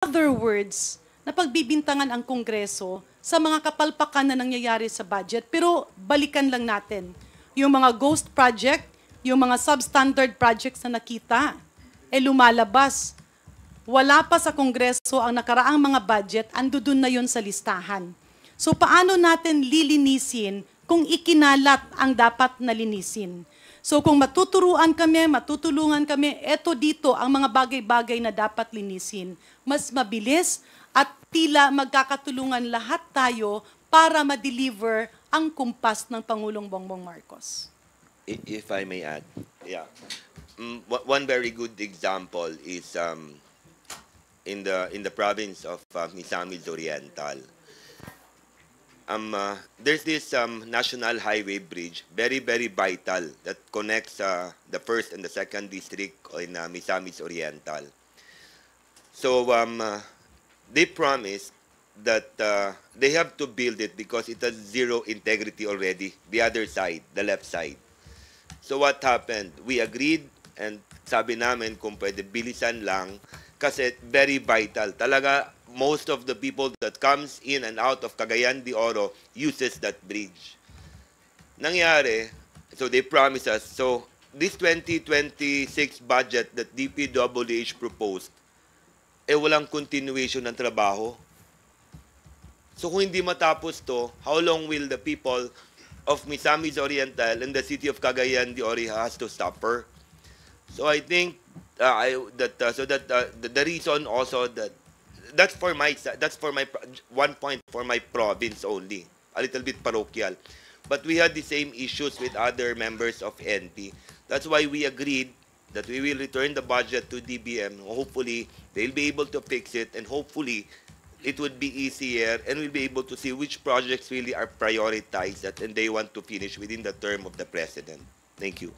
other words, napagbibintangan ang Kongreso sa mga kapalpakan na nangyayari sa budget. Pero balikan lang natin, yung mga ghost project, yung mga substandard projects na nakita, lumalabas. Wala pa sa Kongreso ang nakaraang mga budget, andudun na yon sa listahan. So paano natin lilinisin kung ikinalat ang dapat na linisin? So kung matutulungan kami, eto dito ang mga bagay-bagay na dapat linisin. Mas mabilis at tila magkakatulungan lahat tayo para ma-deliver ang kumpas ng Pangulong Bongbong Marcos. If I may add, yeah. One very good example is in the province of Misamis Oriental. There's this national highway bridge, very, very vital, that connects the first and the second district in Misamis Oriental. So they promised that they have to build it because it has zero integrity already, the other side, the left side. So what happened? We agreed and sabi namin kung pwede bilisan lang kasi very vital. Talaga, most of the people that comes in and out of Cagayan de Oro uses that bridge. Nangyari, so they promised us, so this 2026 budget that DPWH proposed, walang continuation ng trabaho. So kung hindi matapos to, how long will the people of Misamis Oriental and the city of Cagayan de Oro has to suffer? So I think the reason also that's for my one point for my province only, a little bit parochial, but we had the same issues with other members of NP. That's why we agreed that we will return the budget to DBM. Hopefully they'll be able to fix it, and hopefully it would be easier, and we'll be able to see which projects really are prioritized and they want to finish within the term of the president. Thank you.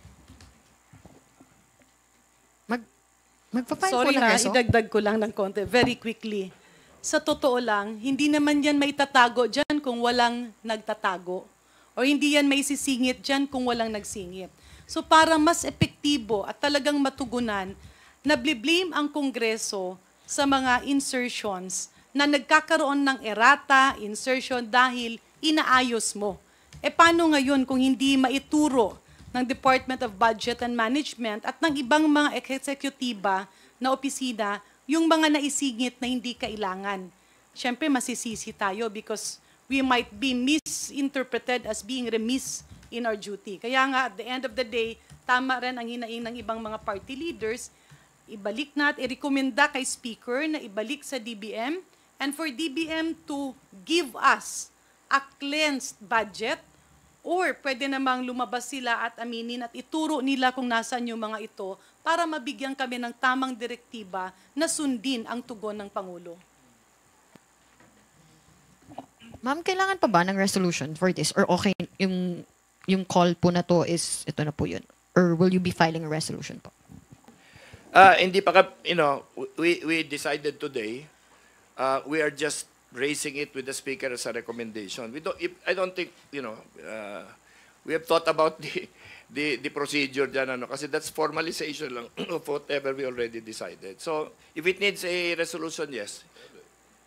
Magpapile po Sorry ng ha, reso? idagdag ko lang ng konti, very quickly. Sa totoo lang, hindi naman yan maitatago dyan kung walang nagtatago. O hindi yan may sisingit dyan kung walang nagsingit. So para mas epektibo at talagang matugunan, nabliblame ang Kongreso sa mga insertions na nagkakaroon ng errata, insertion dahil inaayos mo. Paano ngayon kung hindi maituro ng Department of Budget and Management at ng ibang mga eksekutiba na opisina yung mga naisingit na hindi kailangan? Siyempre, masisisi tayo because we might be misinterpreted as being remiss in our duty. Kaya nga, at the end of the day, tama rin ang hinaing ng ibang mga party leaders, ibalik na at i-rekomenda kay Speaker na ibalik sa DBM and for DBM to give us a cleansed budget. Or pwede namang lumabas sila at aminin at ituro nila kung nasaan yung mga ito para mabigyan kami ng tamang direktiba na sundin ang tugon ng Pangulo. Ma'am, kailangan pa ba ng resolution for this? Or okay, yung call po na to is, ito na po yun? Or will you be filing a resolution po? Hindi pa, we decided today, we are just raising it with the Speaker as a recommendation. I don't think, we have thought about the procedure dyan, kasi that's formalization lang of whatever we already decided. So, if it needs a resolution, yes.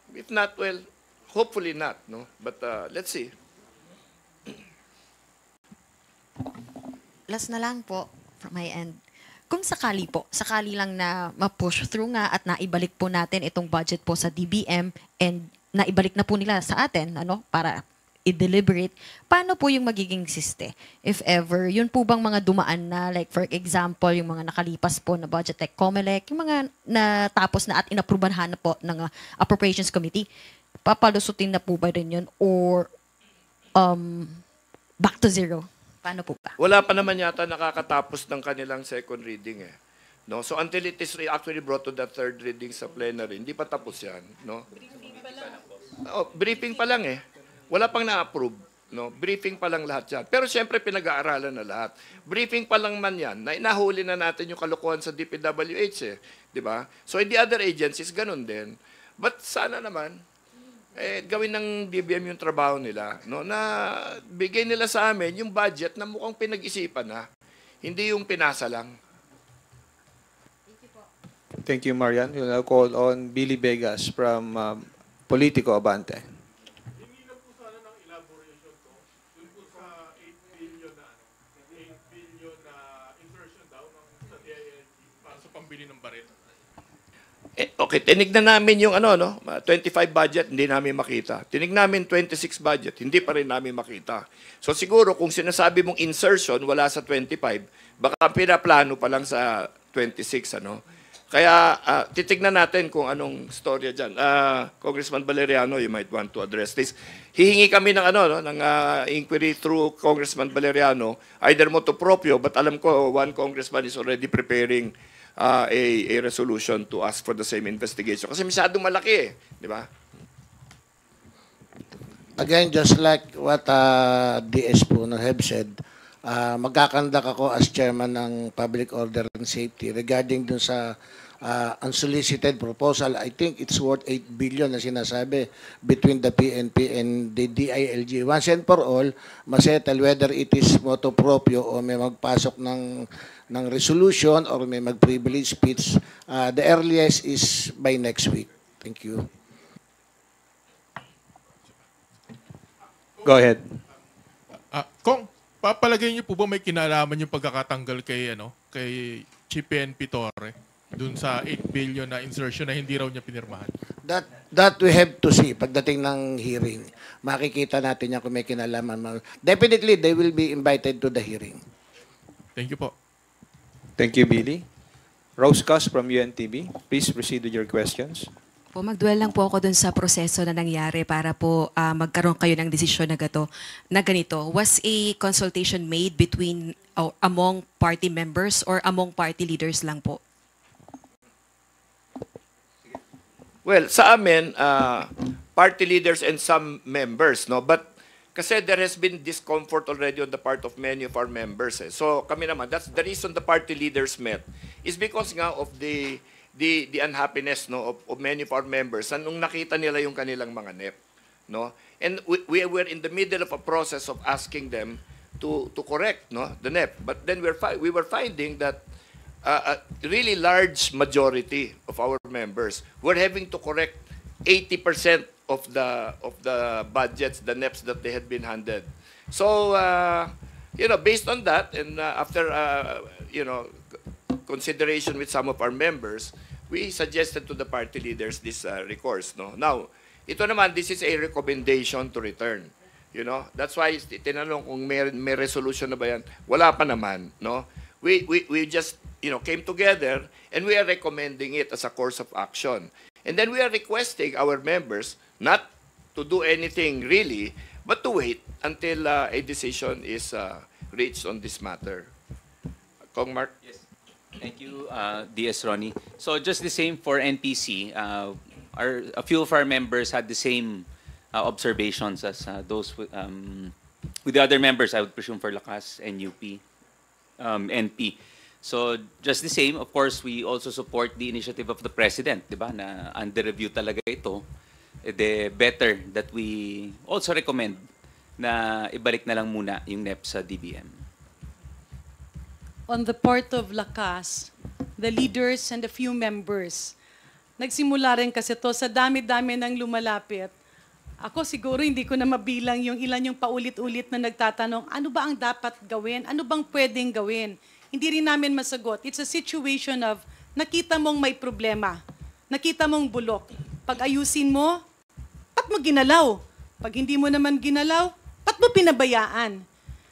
If not, well, hopefully not, no? But let's see. Last na lang po from my end. Kung sakali lang na ma-push through nga at naibalik po natin itong budget po sa DBM and naibalik na po nila sa atin, para i-deliberate, paano po yung magiging siste? If ever, yun po bang mga dumaan na, like for example, yung mga nakalipas po na budget like COMELEC, yung mga natapos na at inaprubahan na po ng Appropriations Committee, papalusutin na po ba rin yun? Or back to zero? Paano po ba? Wala pa naman yata nakakatapos ng kanilang second reading eh. No? So until it is actually brought to the third reading sa plenary, hindi pa tapos yan. No? Briefing pa lang eh. Wala pang na-approve. No? Briefing pa lang lahat yan. Pero siyempre pinag-aaralan na lahat. Briefing pa lang man yan, na inahuli na natin yung kalokohan sa DPWH eh. Diba? So in the other agencies, ganun din. But sana naman, gawin ng DBM yung trabaho nila. No? Na bigay nila sa amin yung budget na mukhang pinag-isipan na. Hindi yung pinasa lang. Thank you, Marian. We'll now call on Billy Vegas from Politico Abante. Hindi na po sana ng elaboration to dun po sa 8 billion na 8 billion na insertion daw sa DILG para sa pambili ng baril. Okay, tinignan namin yung 25 budget, hindi namin makita. Tinignan namin 26 budget, hindi pa rin namin makita. So siguro kung sinasabi mong insertion wala sa 25, baka pinaplano pa lang sa 26, Kaya titignan natin kung anong storya diyan. Congressman Valeriano, you might want to address this. Hihingi kami ng ng inquiry through Congressman Valeriano, either motu proprio, but alam ko one congressman is already preparing a resolution to ask for the same investigation. Kasi masyadong malaki di ba? Again, just like what DS po have said, magkakandak ako as chairman ng Public Order and Safety regarding dun sa unsolicited proposal. I think it's worth 8 billion na sinasabi between the PNP and the DILG. Once and for all, masettle whether it is motu proprio o may magpasok ng resolution or may mag-privilege speech. The earliest is by next week. Thank you. Go ahead. Kung papalagay niyo po ba may kinalaman yung pagkakatanggal kay kay Chief PNP Torre dun sa 8 billion na insertion na hindi raw niya pinirmahan? That we have to see pagdating ng hearing. Makikita natin yan kung may kinalaman. Definitely, they will be invited to the hearing. Thank you po. Thank you, Billy. Rose Cos from UNTV. Please proceed with your questions. Po, magduel lang po ako dun sa proseso na nangyari para po magkaroon kayo ng desisyon na ganito. Was a consultation made between among party members or among party leaders lang po? Well, sa amin, party leaders and some members, But kasi there has been discomfort already on the part of many of our members. So kami naman, that's the reason the party leaders met, is because nga of the unhappiness of many of our members nung nakita nila yung kanilang mga NEP. And we were in the middle of a process of asking them to correct the NEP. But then we were finding that a really large majority of our members were having to correct 80% of the budgets, the NEPs that they had been handed. So, based on that, and after consideration with some of our members, we suggested to the party leaders this recourse. Now, ito naman, this is a recommendation to return. That's why tinanong kung may resolution na ba yan. Wala pa naman. We just came together and we are recommending it as a course of action. And then we are requesting our members not to do anything really, but to wait until a decision is reached on this matter. Kong Mark? Yes. Thank you, DS Ronnie. So just the same for NPC, a few of our members had the same observations as those with the other members, I would presume for Lakas and UP, NP. So just the same, of course, we also support the initiative of the President, di ba, na under review talaga ito. The better that we also recommend na ibalik na lang muna yung NEP sa DBM. On the part of Lakas, the leaders and a few members, nagsimula rin kasi to sa dami-dami ng lumalapit. Ako siguro hindi ko na mabilang yung ilan yung paulit-ulit na nagtatanong, ano ba ang dapat gawin? Ano bang pwedeng gawin? Hindi rin namin masagot. It's a situation of nakita mong may problema. Nakita mong bulok. Pag ayusin mo, ba't mo ginalaw? Pag hindi mo naman ginalaw, ba't mo pinabayaan?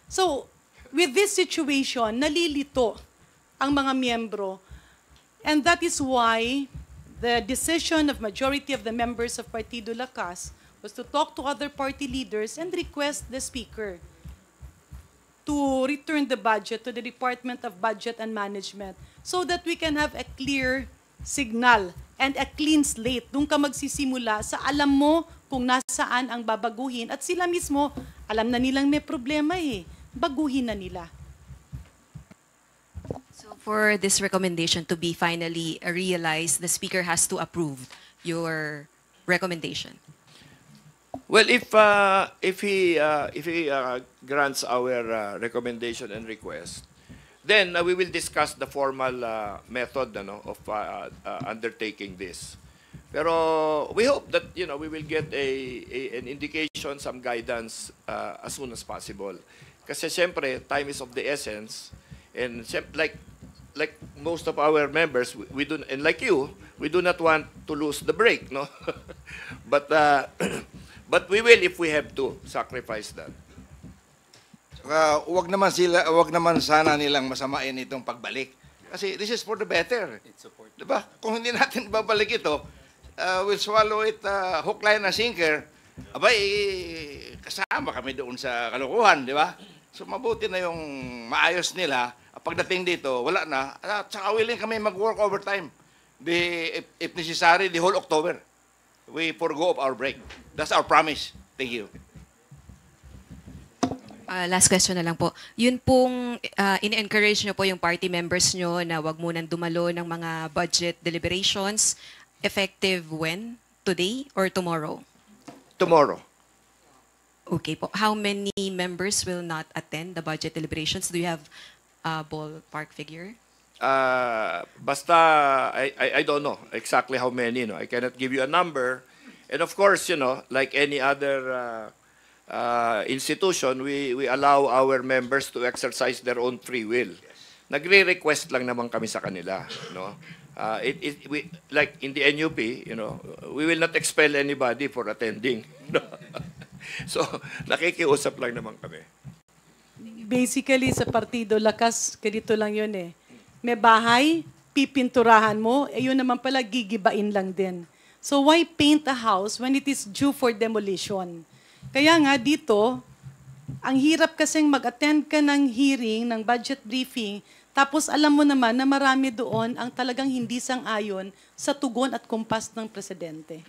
So, with this situation, nalilito ang mga miyembro. And that is why the decision of majority of the members of Partido Lakas was to talk to other party leaders and request the Speaker to return the budget to the Department of Budget and Management so that we can have a clear signal and a clean slate. Doon ka magsisimula sa alam mo kung nasaan ang babaguhin at sila mismo, alam na nilang may problema baguhin na nila. So for this recommendation to be finally realized, the Speaker has to approve your recommendation. Well, if he grants our recommendation and request, then we will discuss the formal method of undertaking this. Pero we hope that we will get an indication, some guidance as soon as possible. Kasi siyempre, time is of the essence, and like most of our members, we do, and like you, we do not want to lose the break, no? But but we will, if we have to, sacrifice that. Wag naman sana nilang masamain itong pagbalik. Kasi this is for the better. Diba? Kung hindi natin babalik ito, we'll swallow it hook, line, and sinker. Abay, kasama kami doon sa kalokohan, di ba? So mabuti na yung maayos nila. Pagdating dito, wala na. At saka willing kami mag-work overtime. If necessary, the whole October. We forgo of our break. That's our promise. Thank you. Last question na lang po. Yun pong in-encourage nyo po yung party members nyo na wag munang dumalo ng mga budget deliberations. Effective when? Today or tomorrow? Tomorrow. Okay po. How many members will not attend the budget deliberations? Do you have a ballpark figure? Basta, I don't know exactly how many. I cannot give you a number. And of course, like any other institution, we allow our members to exercise their own free will. Nagre-request lang naman kami sa kanila, no? Like in the NUP, we will not expel anybody for attending. No? So, nakikiusap lang naman kami. Basically, sa partido, lakas, ganito lang yun eh. May bahay, pipinturahan mo, yun naman pala, gigibain lang din. So why paint a house when it is due for demolition? Kaya nga dito, ang hirap kasing mag-attend ka ng hearing, ng budget briefing, tapos alam mo naman na marami doon ang talagang hindi sang-ayon sa tugon at kumpas ng presidente.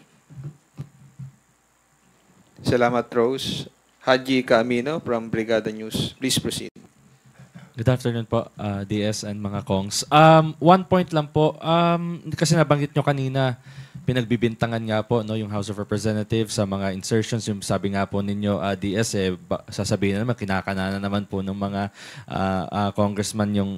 Salamat, Rose. Haji Camino from Brigada News. Please proceed. Good afternoon po, DS and mga Kongs. One point lang po, kasi nabanggit nyo kanina, pinagbibintangan nga po yung House of Representatives sa mga insertions, yung sabi nga po ninyo, DS, sasabihin na naman, kinakana naman po ng mga congressman yung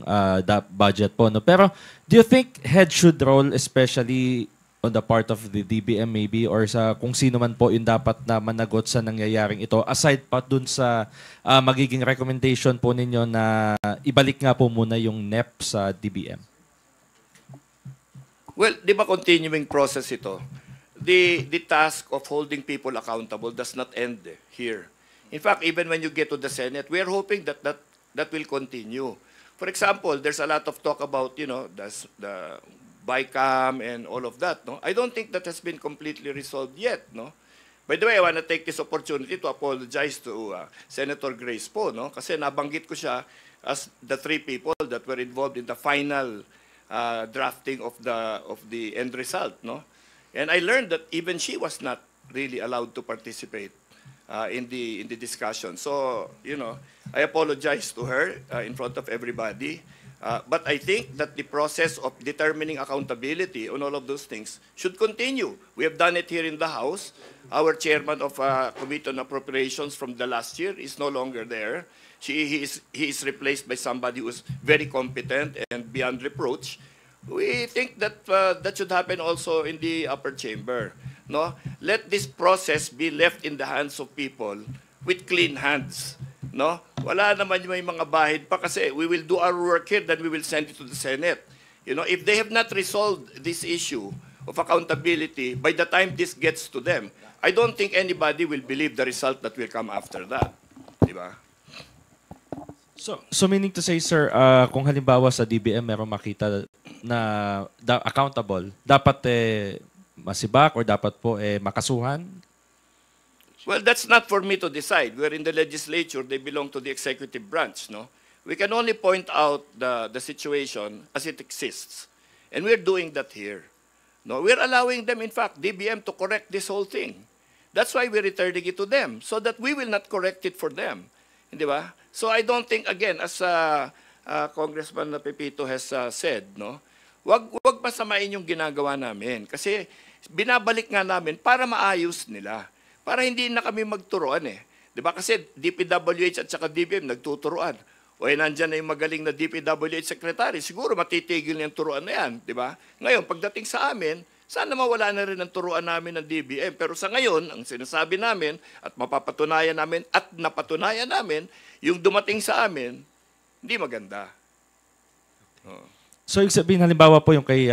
budget po. No? Pero do you think head should roll, especially on the part of the DBM maybe, or sa kung sino man po yung dapat na managot sa nangyayaring ito, aside pa dun sa magiging recommendation po ninyo na ibalik nga po muna yung NEP sa DBM? Well, di ba continuing process ito? The task of holding people accountable does not end here. In fact, even when you get to the Senate, we are hoping that will continue. For example, there's a lot of talk about, the BICAM and all of that, no? I don't think that has been completely resolved yet, no? By the way, I want to take this opportunity to apologize to Senator Grace po, no? Kasi nabanggit ko siya as the three people that were involved in the final drafting of the end result, no? And I learned that even she was not really allowed to participate in the discussion. So, I apologize to her in front of everybody. But I think that the process of determining accountability on all of those things should continue. We have done it here in the House. Our chairman of Committee on Appropriations from the last year is no longer there. He is replaced by somebody who is very competent and beyond reproach. We think that that should happen also in the upper chamber. No, let this process be left in the hands of people with clean hands. No? Wala naman yung may mga bahid pa kasi we will do our work here, then we will send it to the Senate. If they have not resolved this issue of accountability, by the time this gets to them, I don't think anybody will believe the result that will come after that. Diba? So meaning to say, sir, kung halimbawa sa DBM meron makita na accountable, dapat masibak or dapat po makasuhan? Well, that's not for me to decide. We're in the legislature. They belong to the executive branch, no? We can only point out the situation as it exists. And we're doing that here. No, we're allowing them, in fact, DBM to correct this whole thing. That's why we're returning it to them, so that we will not correct it for them. Di ba? So I don't think, again, as Congressman Pepito has said, no, wag masamain yung ginagawa namin. Kasi binabalik nga namin para maayos nila. Para hindi na kami magturuan eh. 'Di ba? Kasi DPWH at saka DBM nagtuturuan. o nandyan na yung magaling na DPWH secretary, siguro matitigil yung turuan na yan, di ba? Ngayon, pagdating sa amin, sana mawala na rin ang turuan namin ng DBM. Pero sa ngayon, ang sinasabi namin at mapapatunayan namin at napatunayan namin, yung dumating sa amin, hindi maganda. So, ibig sabihin, halimbawa po yung kay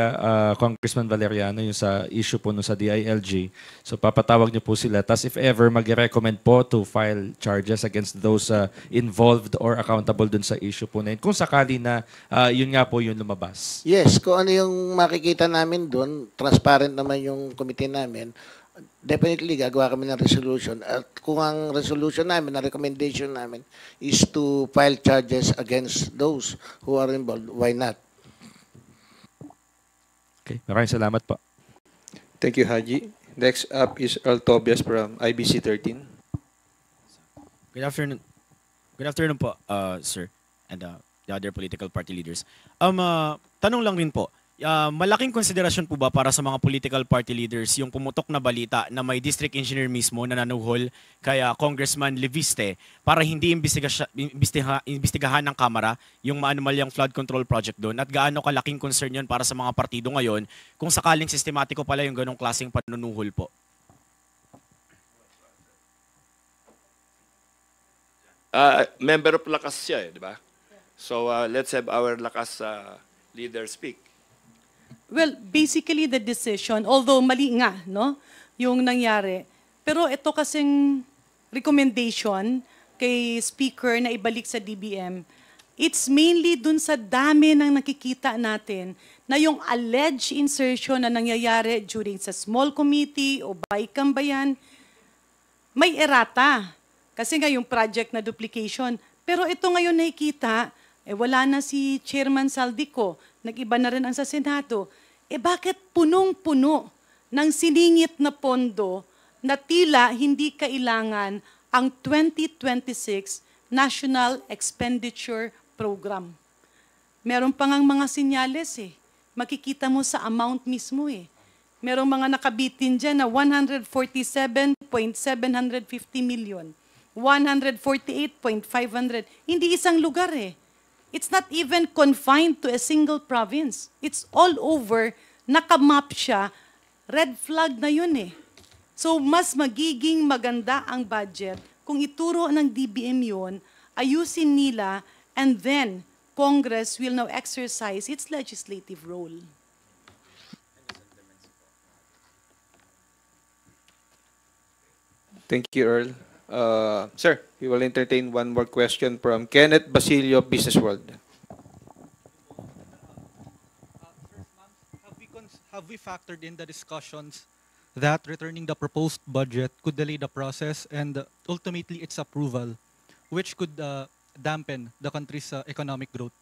Congressman Valeriano, yung sa issue po no sa DILG, so papatawag niyo po sila, tapos if ever mag-recommend po to file charges against those involved or accountable dun sa issue po na yun, kung sakali na yun nga po yung lumabas. Yes, kung ano yung makikita namin doon, transparent naman yung committee namin, definitely gagawa kami ng resolution. At kung ang resolution namin, ang recommendation namin is to file charges against those who are involved, why not? Okay, maraming salamat po. Thank you, Haji. Next up is Earl Tobias from IBC 13. Good afternoon. Good afternoon po, sir, and the other political party leaders. Tanong lang rin po, malaking konsiderasyon po ba para sa mga political party leaders yung pumutok na balita na may district engineer mismo na nanuhol kaya Congressman Leviste para hindi imbestigahan ng Kamara yung maanumalyang flood control project doon, at gaano kalaking concern yun para sa mga partido ngayon kung sakaling sistematiko pala yung ganong klaseng panunuhol po? Member of Lakas siya, di ba? So let's have our Lakas leader speak. Well, basically the decision, although mali nga, no, yung nangyari. Pero ito kasing recommendation kay Speaker na ibalik sa DBM, it's mainly dun sa dami ng nakikita natin na yung alleged insertion na nangyayari during sa small committee o Baykambayan, may errata. Kasi nga yung project na duplication. Pero ito ngayon nakikita, wala na si Chairman Saldico, nag-iba na rin ang sa Senado. Bakit punong-puno ng siningit na pondo na tila hindi kailangan ang 2026 National Expenditure Program? Meron pa ngang mga sinyales Makikita mo sa amount mismo Merong mga nakabitin dyan na 147.750 million, 148.500. Hindi isang lugar It's not even confined to a single province. It's all over. Nakamap siya. Red flag na yun So, mas magiging maganda ang budget kung ituro ng DBM yun, ayusin nila, and then Congress will now exercise its legislative role. Thank you, Earl. Sir, we will entertain one more question from Kenneth Basilio, Business World. Have we factored in the discussions that returning the proposed budget could delay the process and ultimately its approval, which could dampen the country's economic growth?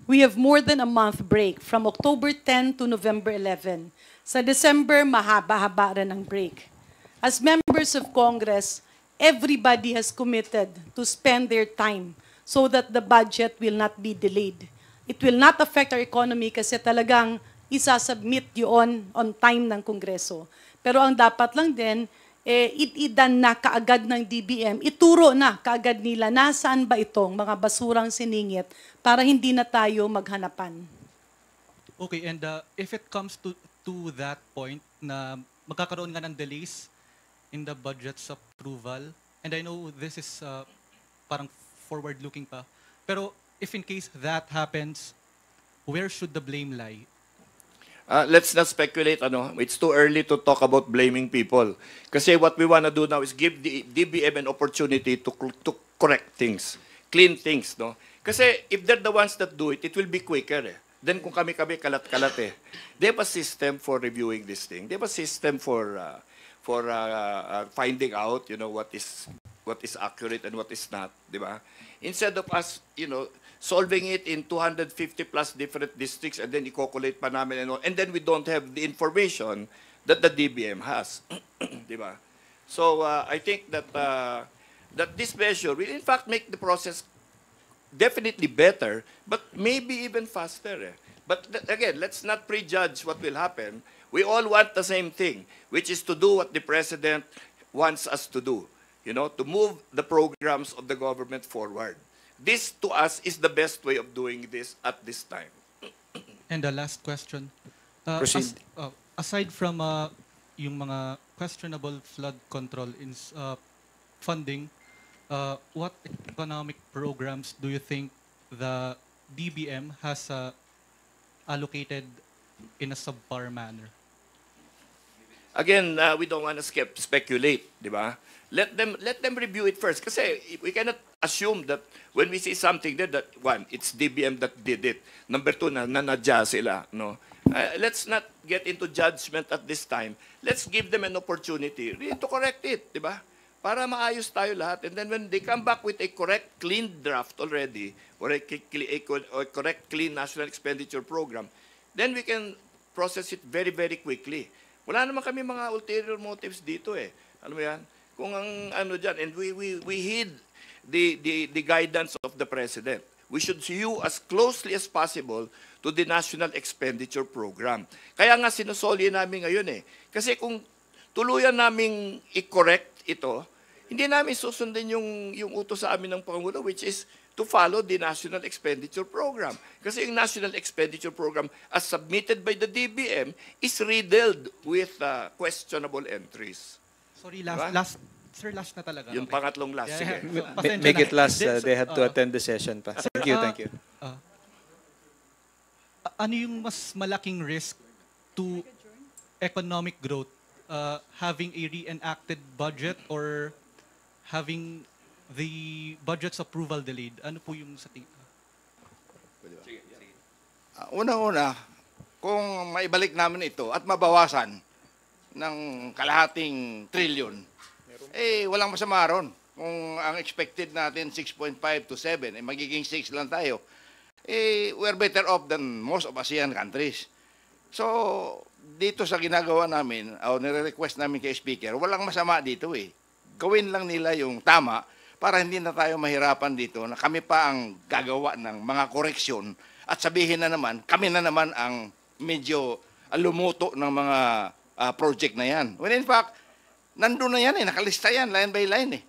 We have more than a month break from October 10 to November 11. Sa December, mahaba-haba rin ang break. As members of Congress, everybody has committed to spend their time so that the budget will not be delayed. It will not affect our economy kasi talagang isasubmit yun on time ng Kongreso. Pero ang dapat lang din, itidan na kaagad ng DBM, ituro na kaagad nila nasaan ba itong mga basurang siningit para hindi na tayo maghanapan. Okay, and if it comes to that point na magkakaroon nga ng delays in the budget's approval, and I know this is parang forward-looking pa, pero if in case that happens, where should the blame lie? Let's not speculate. It's too early to talk about blaming people. Kasi what we want to do now is give the DBM an opportunity to correct things, clean things. No? Kasi if they're the ones that do it, it will be quicker. Then kung kami kalat-kalat they have a system for reviewing this thing. They have a system for finding out, what is accurate and what is not, di ba? Instead of us, solving it in 250 plus different districts and then i-calculate pa namin and then we don't have the information that the DBM has, di ba? So I think that that this measure will in fact make the process definitely better, but maybe even faster. But again, let's not prejudge what will happen. We all want the same thing, which is to do what the President wants us to do. to move the programs of the government forward. This, to us, is the best way of doing this at this time. And the last question. Proceed. Aside from yung mga questionable flood control funding, what economic programs do you think the DBM has allocated in a subpar manner? Again, we don't want to speculate, di ba? Let them review it first. Kasi we cannot assume that when we see something there, that one, it's DBM that did it. Number two, nanadya sila. No? Let's not get into judgment at this time. Let's give them an opportunity really to correct it, di ba? Para maayos tayo lahat. And then when they come back with a correct, clean draft already, or a correct, clean national expenditure program, then we can process it very, very quickly. Wala naman kami mga ulterior motives dito eh. Alam mo yan? Kung ang ano dyan, and we heed the guidance of the President. We should hew as closely as possible to the National Expenditure Program. Kaya nga sinusoli namin ngayon eh. Kasi kung tuluyan naming i-correct ito, hindi namin susundin yung utos sa amin ng Pangulo, which is to follow the National Expenditure Program. Kasi yung National Expenditure Program, as submitted by the DBM, is riddled with questionable entries. Sorry, Diba? last na talaga. Yung pangatlong last. Yeah, Sige. yeah. Pasensya Make na. it last. Then, They had to attend the session pa. Thank you, thank you. Ano yung mas malaking risk to economic growth? Having a reenacted budget or having the budget's approval delayed? Ano po yung sa tingin? Unang-una, kung maibalik namin ito at mabawasan ng kalahating trilyon, walang masama ron. Kung ang expected natin 6.5 to 7, magiging 6 lang tayo, we're better off than most of ASEAN countries. So, dito sa ginagawa namin, o nire-request namin kay Speaker, walang masama dito eh. Gawin lang nila yung tama para hindi na tayo mahirapan dito na kami pa ang gagawa ng mga koreksyon at sabihin na naman, kami na naman ang medyo lumuto ng mga project na yan. When in fact, nandun na yan eh, nakalista yan, line by line eh.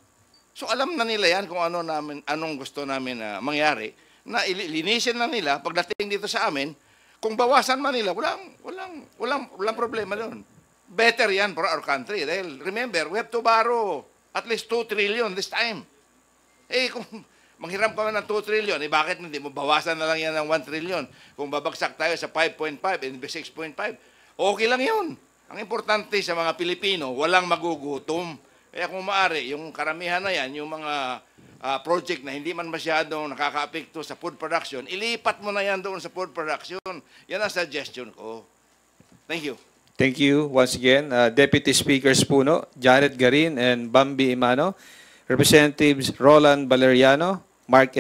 So alam na nila yan kung anong gusto namin mangyari, na ilinisin na nila pagdating dito sa amin. Kung bawasan man nila, walang problema doon. Better yan for our country. Dahil remember, we have to borrow at least 2 trillion this time. Kung manghiram ka ng 2 trillion, bakit hindi mo bawasan na lang yan ng 1 trillion? Kung babagsak tayo sa 5.5 and 6.5, okay lang yun. Ang importante sa mga Pilipino, walang magugutom. Kaya kung maaari, yung karamihan na yan, yung mga project na hindi man masyadong nakaka-apekto sa food production, ilipat mo na yan doon sa food production. Yan ang suggestion ko. Thank you. Thank you once again. Deputy Speakers Puno, Janet Garin and Bambi Imano, Representatives Roland Valeriano, Mark